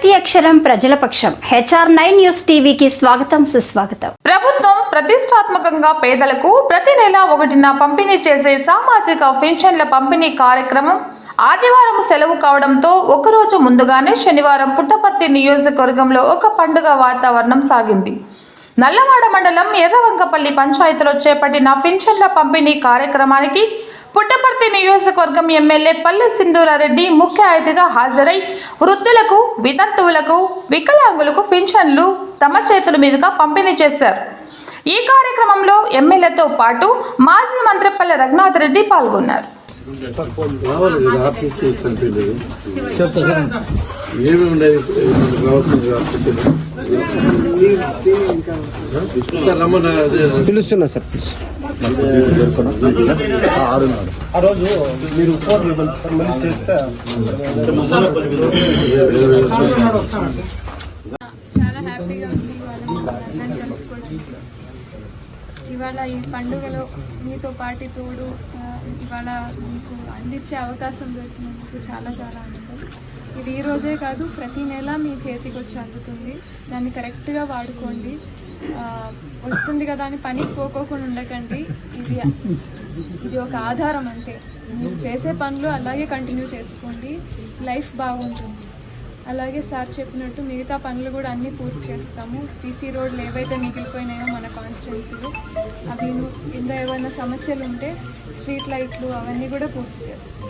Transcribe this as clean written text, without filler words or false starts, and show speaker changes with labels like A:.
A: ప్రతి అక్షరం ప్రజల పక్షం. HR9 న్యూస్ టీవీకి స్వాగతం, సుస్వాగతం.
B: ప్రభుత్వం ప్రతిష్టాత్మకంగా పేదలకు ప్రతి నెల 1న పంపిణీ చేసే సామాజిక పెన్షన్ల పంపిణీ కార్యక్రమం ఆదివారం సెలవు కావడంతో ఒకరోజు ముందుగానే శనివారం పుట్టపర్తి నియోజకవర్గంలో ఒక పండుగ వాతావరణం సాగింది. నల్లవాడ మండలం ఎర్రవంకపల్లి పంచాయతీలో చేపట్టిన పెన్షన్ల పంపిణీ కార్యక్రమానికి పుట్టపర్తి నియోజకవర్గం ఎమ్మెల్యే పల్లె సింధూరారెడ్డి ముఖ్య అతిథిగా హాజరై వృద్ధులకు, వితంతువులకు, వికలాంగులకు పెన్షన్లు తమ చేతుల మీదుగా పంపిణీ చేశారు. ఈ కార్యక్రమంలో ఎమ్మెల్యేతో పాటు మాజీ మంత్రి పల్లె రఘునాథ్ రెడ్డి పాల్గొన్నారు.
C: పిలుస్తున్నా సార్. ఆ రోజు మీరు
D: చాలా హ్యాపీగా ఉంది వాళ్ళని కలుసుకోవడానికి. ఇవాళ ఈ పండుగలో మీతో పాటు తోడు ఇవాళ మీకు అందించే అవకాశం దొరికినందుకు చాలా చాలా ఆనందం. ఇది ఈ రోజే కాదు, ప్రతి నెల మీ చేతికి వచ్చి అందుతుంది. దాన్ని కరెక్ట్గా వాడుకోండి. వస్తుంది కదా అని పనికి పోకోకుండా ఉండకండి. ఇది ఒక ఆధారం అంతే. మీరు చేసే పనులు అలాగే కంటిన్యూ చేసుకోండి, లైఫ్ బాగుంటుంది. అలాగే సార్ చెప్పినట్టు మిగతా పనులు కూడా అన్నీ పూర్తి చేస్తాము. సీసీ రోడ్లు ఏవైతే మిగిలిపోయినాయో మన కాన్స్టిట్యున్సీలో అవి కింద ఏమైనా సమస్యలు ఉంటే స్ట్రీట్ లైట్లు అవన్నీ కూడా పూర్తి చేస్తాం.